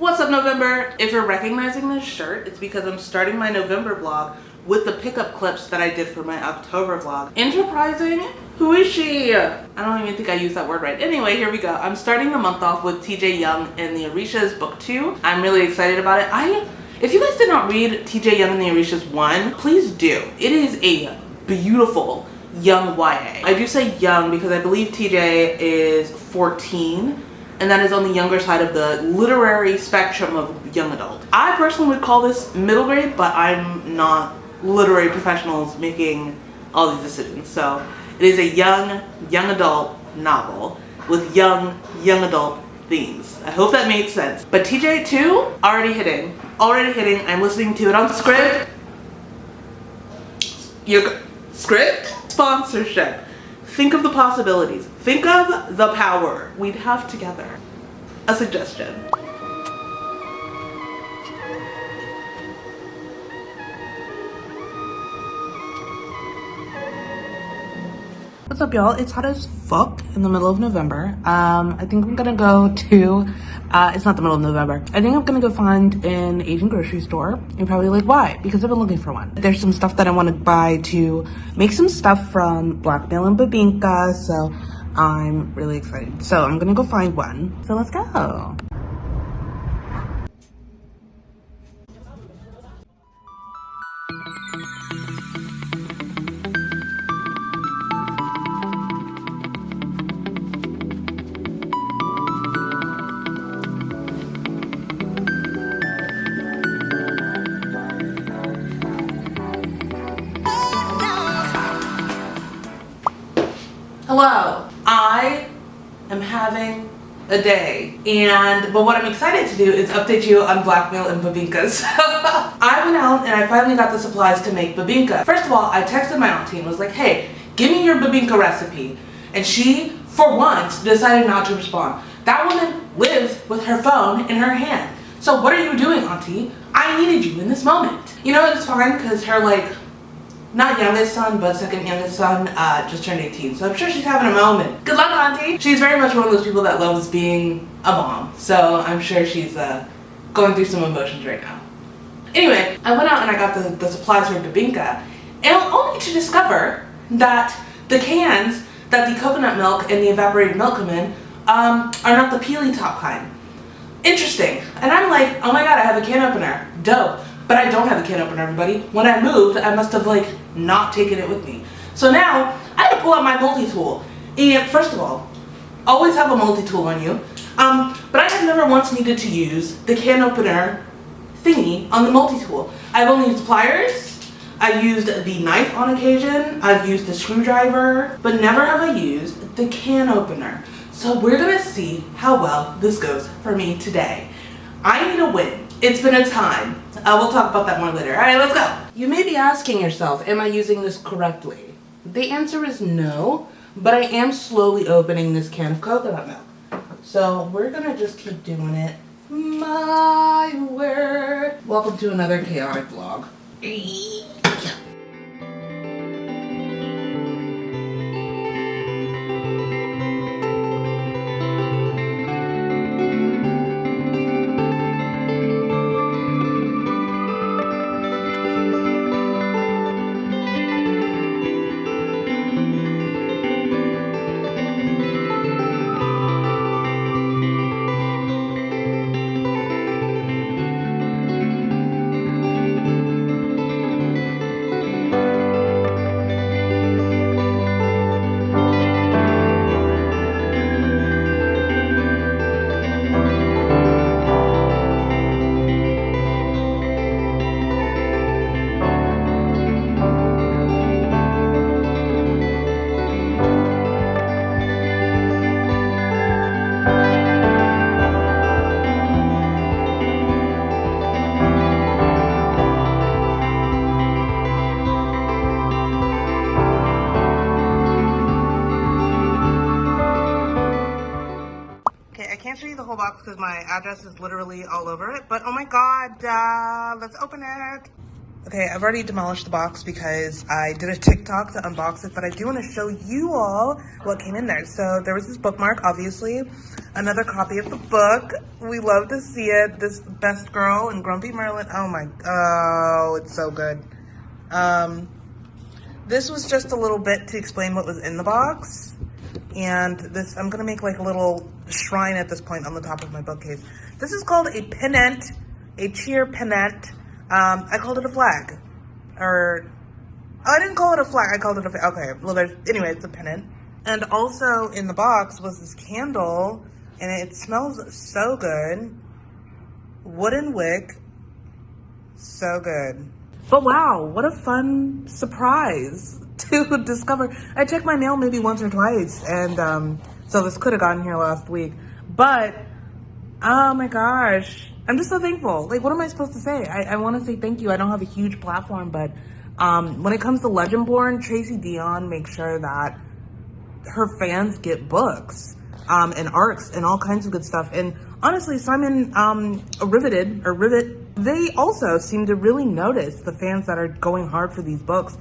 What's up, November? If you're recognizing this shirt, it's because I'm starting my November vlog with the pickup clips that I did for my October vlog. Enterprising? Who is she? I don't even think I used that word right. Anyway, here we go. I'm starting the month off with TJ Young and the Orishas book 2. I'm really excited about it. If you guys did not read TJ Young and the Orishas 1, please do. It is a beautiful young YA. I do say young because I believe TJ is 14, and that is on the younger side of the literary spectrum of young adult. I personally would call this middle grade, but I'm not literary professionals making all these decisions. So it is a young adult novel with young adult themes. I hope that made sense. But TJ 2, already hitting. I'm listening to it on Scribd. Scribd? Sponsorship. Think of the possibilities. Think of the power we'd have together. A suggestion. What's up, y'all? It's hot as fuck in the middle of November. I think I'm gonna go to, it's not the middle of November. I think I'm gonna go find an Asian grocery store. You're probably like, why? Because I've been looking for one. There's some stuff that I want to buy to make some stuff from Blackmail and Bibingka, so I'm really excited. So I'm gonna go find one. So let's go. Hello, I am having a day, but what I'm excited to do is update you on Blackmail and Bibingka. So I went out and I finally got the supplies to make Bibingka. First of all, I texted my auntie and was like, hey, give me your Bibingka recipe. And she, for once, decided not to respond. That woman lives with her phone in her hand. So what are you doing, auntie? I needed you in this moment. You know, it's fine because her, not youngest son, but second youngest son, just turned 18. So I'm sure she's having a moment. Good luck, auntie. She's very much one of those people that loves being a mom. So I'm sure she's going through some emotions right now. Anyway, I went out and I got the supplies for Bibingka, and only to discover that the cans that the coconut milk and the evaporated milk come in are not the peely top kind. Interesting. And I'm like, oh my god, I have a can opener. Dope. But I don't have a can opener, everybody. When I moved, I must have not taken it with me. So now I had to pull out my multi-tool. And first of all, always have a multi-tool on you. But I have never once needed to use the can opener thingy on the multi-tool. I've only used pliers, I've used the knife on occasion, I've used the screwdriver, but never have I used the can opener. So we're gonna see how well this goes for me today. I need a win. It's been a time. We'll talk about that more later. Alright, let's go. You may be asking yourself, am I using this correctly? The answer is no, but I am slowly opening this can of coconut milk. So we're gonna just keep doing it my way. Welcome to another chaotic vlog. Box because my address is literally all over it, but oh my god, let's open it. Okay, I've already demolished the box because I did a TikTok to unbox it, but I do want to show you all what came in there. So there was this bookmark, obviously, another copy of the book. We love to see it. This Best Girl and Grumpy Merlin. Oh, it's so good. This was just a little bit to explain what was in the box. And this, I'm gonna make like a little shrine at this point on the top of my bookcase. This is called a pennant, a cheer pennant. I called it a flag, I didn't call it a flag, I called it a, okay, well anyway, it's a pennant. And also in the box was this candle, and it smells so good. Wooden wick, so good. But wow, what a fun surprise to discover. I checked my mail maybe once or twice, and so this could have gotten here last week, but oh my gosh. I'm just so thankful. Like, what am I supposed to say? I want to say thank you. I don't have a huge platform, but when it comes to Legendborn, Tracy Dion makes sure that her fans get books and arcs and all kinds of good stuff. And honestly, Simon Rivet, they also seem to really notice the fans that are going hard for these books.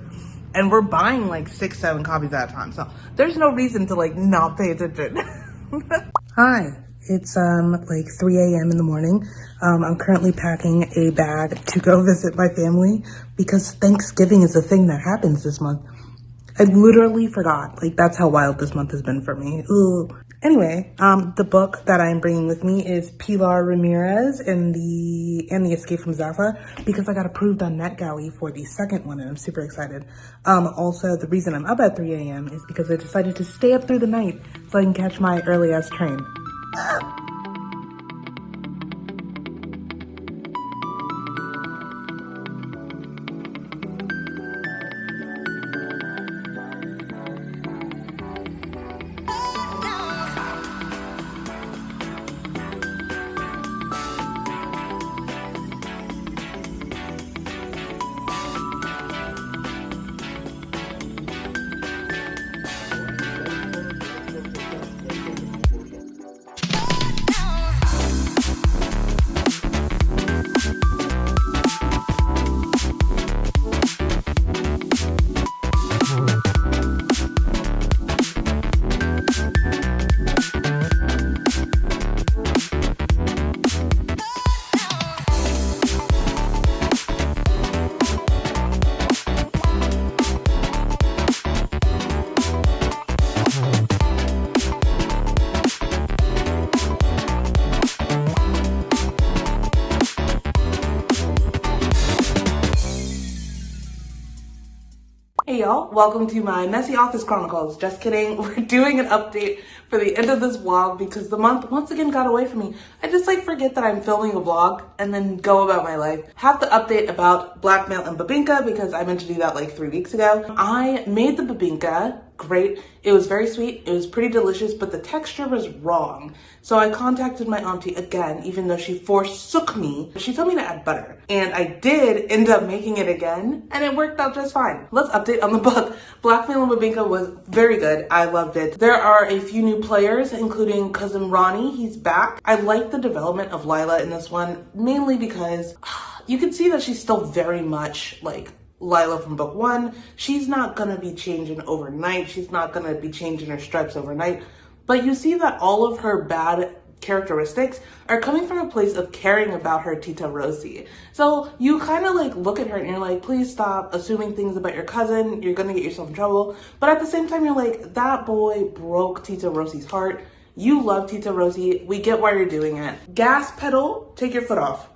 And we're buying like 6-7 copies at a time. So there's no reason to like not pay attention. Hi. It's like 3 a.m. in the morning. I'm currently packing a bag to go visit my family because Thanksgiving is a thing that happens this month. I literally forgot. Like, that's how wild this month has been for me. Ooh. Anyway, the book that I'm bringing with me is Pilar Ramirez and the Escape from Zafa, because I got approved on NetGalley for the second one, and I'm super excited. Also, the reason I'm up at 3 a.m. is because I decided to stay up through the night so I can catch my early-ass train. Hey y'all, welcome to my Messy Office Chronicles. Just kidding, we're doing an update for the end of this vlog because the month once again got away from me. I just like forget that I'm filming a vlog and then go about my life. Have to update about Blackmail and Bibingka because I meant to do that like 3 weeks ago. I made the Bibingka, great. It was very sweet, it was pretty delicious, but the texture was wrong. So I contacted my auntie again, even though she forsook me. She told me to add butter, and I did end up making it again, and it worked out just fine. Let's update on the book. Blackmail and Bibingka was very good. I loved it. There are a few new players, including cousin Ronnie. He's back. I like the development of Lila in this one, mainly because you can see that she's still very much like Lila from book 1. She's not gonna be changing overnight. She's not gonna be changing her stripes overnight. But you see that all of her bad characteristics are coming from a place of caring about her Tita Rosie. So you kind of like look at her and you're like, please stop assuming things about your cousin. You're gonna get yourself in trouble. But at the same time, you're like, that boy broke Tita Rosie's heart. You love Tita Rosie. We get why you're doing it. Gas pedal, take your foot off.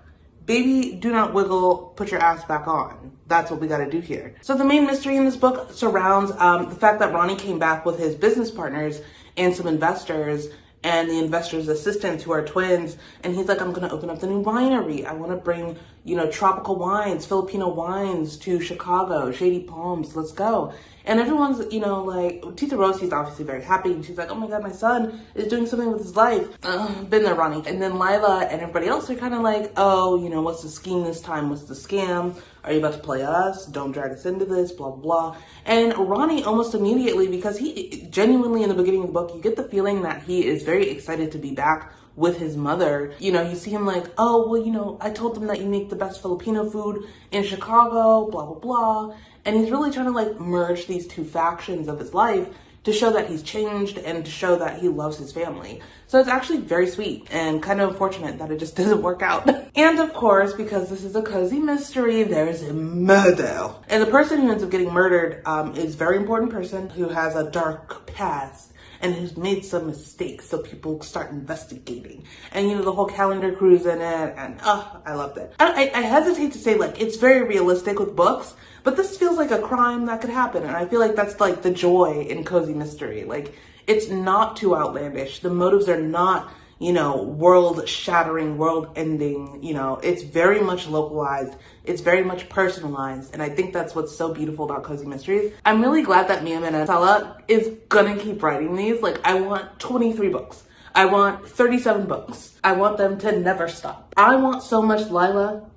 Baby, do not wiggle, put your ass back on. That's what we gotta do here. So the main mystery in this book surrounds the fact that Ronnie came back with his business partners and some investors and the investors' assistants who are twins. And he's like, I'm gonna open up the new winery. I wanna bring, you know, tropical wines, Filipino wines to Chicago, Shady Palms, let's go. And everyone's, you know, like, Tita Rosie's obviously very happy. And she's like, oh my God, my son is doing something with his life. Been there, Ronnie. And then Lila and everybody else are kind of like, oh, you know, what's the scheme this time? What's the scam? Are you about to play us? Don't drag us into this, blah, blah, blah. And Ronnie almost immediately, because he genuinely in the beginning of the book, you get the feeling that he is very excited to be back with his mother. You know, you see him like, oh, well, you know, I told them that you make the best Filipino food in Chicago, blah, blah, blah. And he's really trying to like merge these two factions of his life to show that he's changed and to show that he loves his family. So it's actually very sweet and kind of unfortunate that it just doesn't work out. And of course, because this is a cozy mystery, there's a murder. And the person who ends up getting murdered is a very important person who has a dark past and who's made some mistakes, so people start investigating. And you know, the whole calendar crew's in it, and I loved it. I hesitate to say like it's very realistic with books, but this feels like a crime that could happen, and I feel like that's like the joy in cozy mystery. Like, it's not too outlandish. The motives are not, you know, world-shattering, world-ending, you know. It's very much localized. It's very much personalized, and I think that's what's so beautiful about cozy mysteries. I'm really glad that Manansala is gonna keep writing these. Like, I want 23 books. I want 37 books. I want them to never stop. I want so much Lila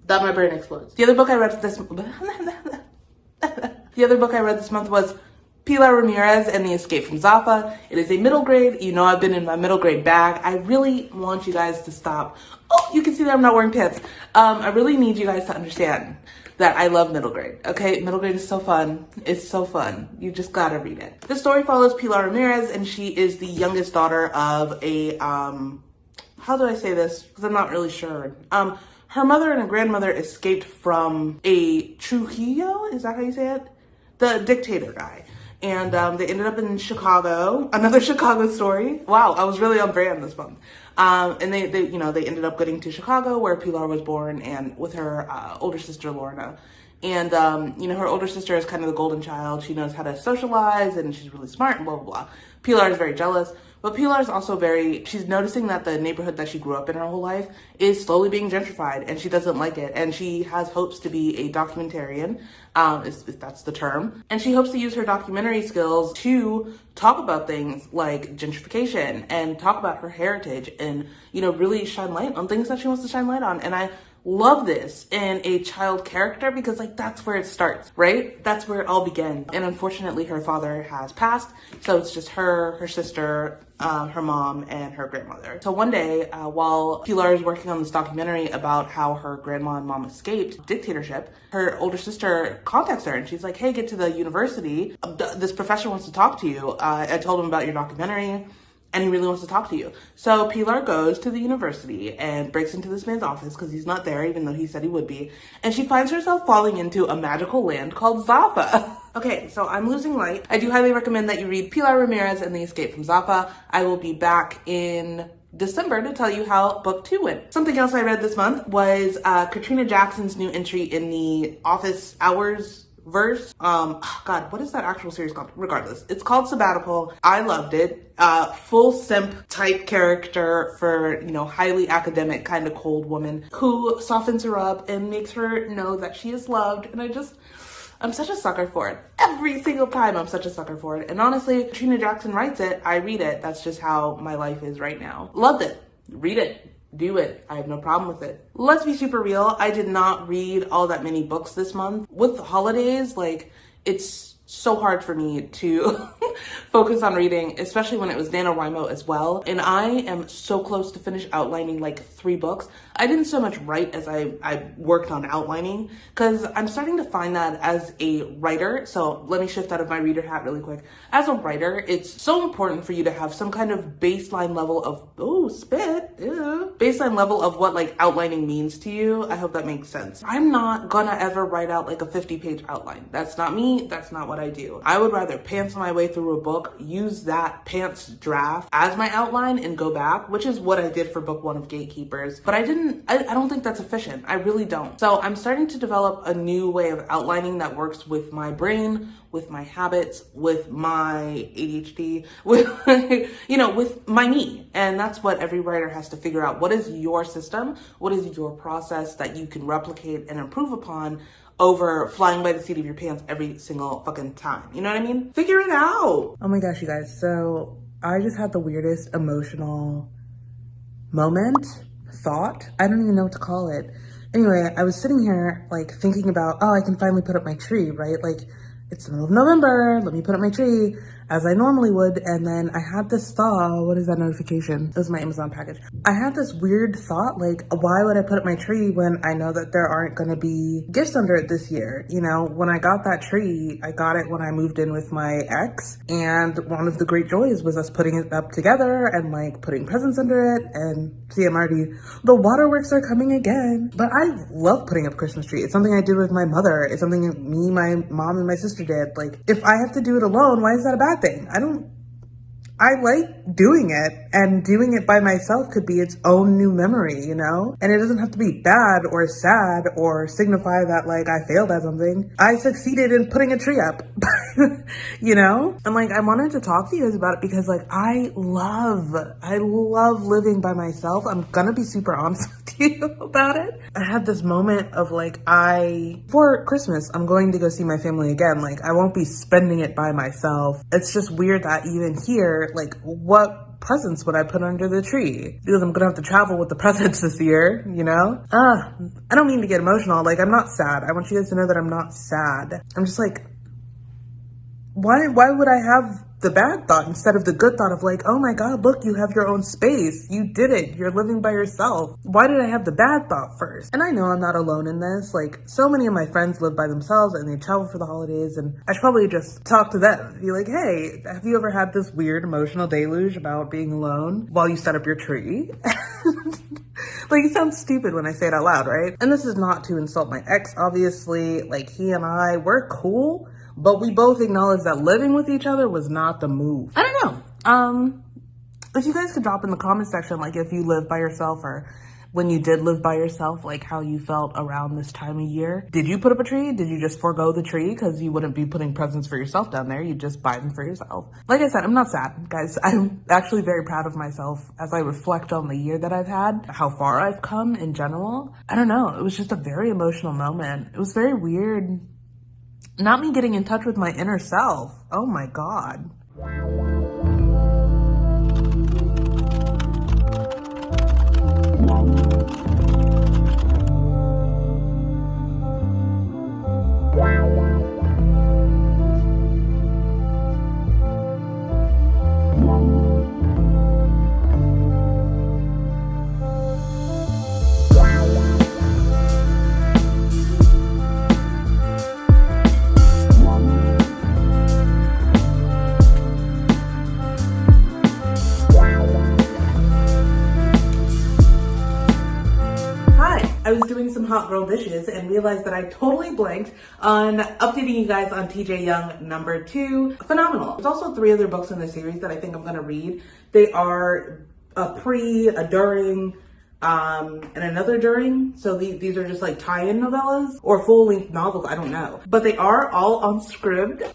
that my brain explodes. The other book I read this month was Pilar, Ramirez, and the Escape from Zafa. It is a middle grade. You know, I've been in my middle grade bag. I really want you guys to stop. Oh, you can see that I'm not wearing pants. I really need you guys to understand that I love middle grade. Okay, middle grade is so fun. It's so fun. You just gotta read it. The story follows Pilar Ramirez, and she is the youngest daughter of a, how do I say this? Because I'm not really sure. Her mother and her grandmother escaped from a Trujillo, is that how you say it? The dictator guy. And they ended up in Chicago, another Chicago story. Wow, I was really on brand this month. And they you know, they ended up getting to Chicago where Pilar was born, and with her older sister, Lorna. And, you know, her older sister is kind of the golden child. She knows how to socialize and she's really smart and blah, blah, blah. Pilar is very jealous. But Pilar is also she's noticing that the neighborhood that she grew up in her whole life is slowly being gentrified, and she doesn't like it. And she has hopes to be a documentarian, if that's the term. And she hopes to use her documentary skills to talk about things like gentrification and talk about her heritage and, you know, really shine light on things that she wants to shine light on. And I love this in a child character because, like, that's where it starts, right? That's where it all began. And unfortunately, her father has passed, so it's just her sister, her mom, and her grandmother. So one day, while Pilar is working on this documentary about how her grandma and mom escaped dictatorship, her older sister contacts her and she's like, hey, get to the university. This professor wants to talk to you. I told him about your documentary, and he really wants to talk to you. So Pilar goes to the university and breaks into this man's office because he's not there, even though he said he would be. And she finds herself falling into a magical land called Zafa. Okay, so I'm losing light. I do highly recommend that you read Pilar Ramirez and the Escape from Zafa. I will be back in December to tell you how book 2 went. Something else I read this month was Katrina Jackson's new entry in the Office Hours verse. God, what is that actual series called? Regardless, it's called Sabbatical. I loved it. Full simp type character for, you know, highly academic kind of cold woman who softens her up and makes her know that she is loved. And I'm such a sucker for it. Every single time I'm such a sucker for it. And honestly, Katrina Jackson writes it, I read it. That's just how my life is right now. Loved it. Read it. Do it. I have no problem with it. Let's be super real. I did not read all that many books this month. With the holidays, like, it's so hard for me to focus on reading, especially when it was NaNoWriMo as well. And I am so close to finish outlining like 3 books. I didn't so much write as I worked on outlining, because I'm starting to find that as a writer. So let me shift out of my reader hat really quick. As a writer, it's so important for you to have some kind of baseline level of, baseline level of what like outlining means to you. I hope that makes sense. I'm not gonna ever write out like a 50-page outline. That's not me. That's not what I do. I would rather pants my way through a book, use that pants draft as my outline and go back, which is what I did for book 1 of Gatekeepers. But I don't think that's efficient. I really don't. So I'm starting to develop a new way of outlining that works with my brain, with my habits, with my ADHD, with, you know, with my me. And that's what every writer has to figure out. What is your system? What is your process that you can replicate and improve upon over flying by the seat of your pants every single fucking time? You know what I mean? Figure it out. Oh my gosh, you guys. So I just had the weirdest emotional thought. I don't even know what to call it. Anyway, I was sitting here like thinking about, oh, I can finally put up my tree, right? Like, it's the middle of November, let me put up my tree. as I normally would. And then I had this thought, what is that notification? It was my Amazon package. I had this weird thought, like, why would I put up my tree when I know that there aren't gonna be gifts under it this year? You know, when I got that tree, I got it when I moved in with my ex, and one of the great joys was us putting it up together and like putting presents under it. And see, I'm already, the waterworks are coming again. But I love putting up Christmas tree. It's something I did with my mother. It's something me, my mom, and my sister did. Like, if I have to do it alone, why is that a bad thing? I like doing it, and doing it by myself could be its own new memory, you know? And it doesn't have to be bad or sad or signify that like I failed at something. I succeeded in putting a tree up, you know? And like, I wanted to talk to you guys about it because like, I love living by myself. I'm gonna be super honest with you about it. I had this moment of like, for Christmas, I'm going to go see my family again. Like, I won't be spending it by myself. It's just weird that even here, like, what presents would I put under the tree? Because I'm gonna have to travel with the presents this year, you know? I don't mean to get emotional. Like, I'm not sad. I want you guys to know that I'm not sad. I'm just like, why would I have the bad thought instead of the good thought of like, oh my God, look, you have your own space. You did it. You're living by yourself. Why did I have the bad thought first? And I know I'm not alone in this. Like, so many of my friends live by themselves and they travel for the holidays, and I should probably just talk to them. Be like, hey, have you ever had this weird emotional deluge about being alone while you set up your tree? Like, it sounds stupid when I say it out loud, right? And this is not to insult my ex, obviously. Like, he and I, we're cool. But we both acknowledge that living with each other was not the move. I don't know. If you guys could drop in the comment section, like if you live by yourself or when you did live by yourself, like how you felt around this time of year. Did you put up a tree? Did you just forego the tree because you wouldn't be putting presents for yourself down there? You just buy them for yourself. Like I said, I'm not sad, guys. I'm actually very proud of myself as I reflect on the year that I've had, how far I've come in general. I don't know. It was just a very emotional moment. It was very weird. Not me getting in touch with my inner self. Oh my God. I was doing some hot girl dishes and realized that I totally blanked on updating you guys on TJ Young #2. Phenomenal. There's also 3 other books in the series that I think I'm gonna read. They are a pre, a during, and another during. So these are just like tie-in novellas or full-length novels, I don't know. But they are all on Scribd.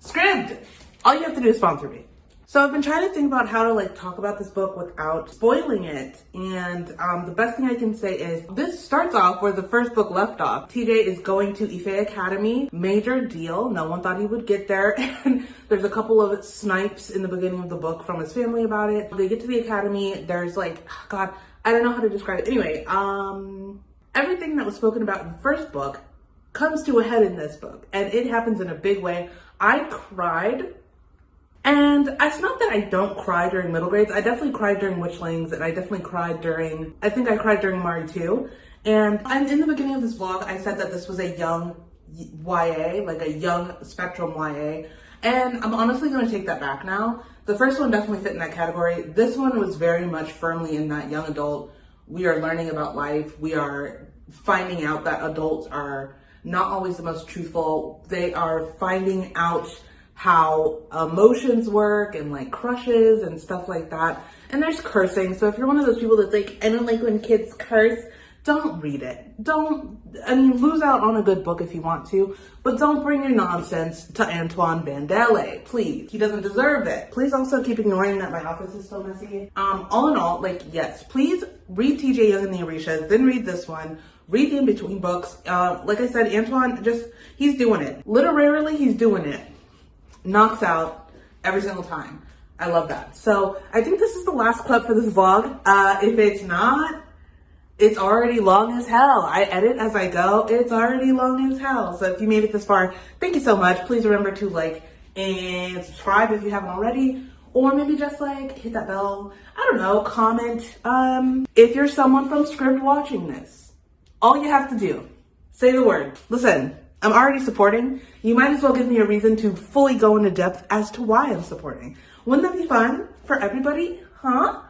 Scribd! All you have to do is sponsor me. So I've been trying to think about how to like talk about this book without spoiling it. And the best thing I can say is this starts off where the first book left off. TJ is going to Ife Academy. Major deal. No one thought he would get there. And there's a couple of snipes in the beginning of the book from his family about it. They get to the academy. There's like, God, I don't know how to describe it. Anyway, everything that was spoken about in the first book comes to a head in this book. And it happens in a big way. I cried. And it's not that I don't cry during middle grades. I definitely cried during Witchlings, and I definitely cried during, I think I cried during Mari too. And in the beginning of this vlog, I said that this was a young YA, like a young spectrum YA. And I'm honestly gonna take that back now. The first one definitely fit in that category. This one was very much firmly in that young adult. We are learning about life. We are finding out that adults are not always the most truthful. They are finding out how emotions work and like crushes and stuff like that. And there's cursing. So if you're one of those people that's like, I don't like when kids curse, don't read it. Lose out on a good book if you want to, but don't bring your nonsense to Antoine Bandele, please. He doesn't deserve it. Please also keep ignoring that my office is so messy. All in all, like, yes, please read TJ Young and the Orishas, then read this one. Read the in-between books. Like I said, Antoine, he's doing it. Literarily, he's doing it. Knocks out every single time. I love that. So I think this is the last clip for this vlog. If it's not, it's already long as hell. I edit as I go. It's already long as hell. So if you made it this far, thank you so much. Please remember to like and subscribe if you haven't already, or maybe just like hit that bell. I don't know, comment. If you're someone from Scribd watching this, all you have to do, say the word. Listen, I'm already supporting. You might as well give me a reason to fully go into depth as to why I'm supporting. Wouldn't that be fun for everybody? Huh?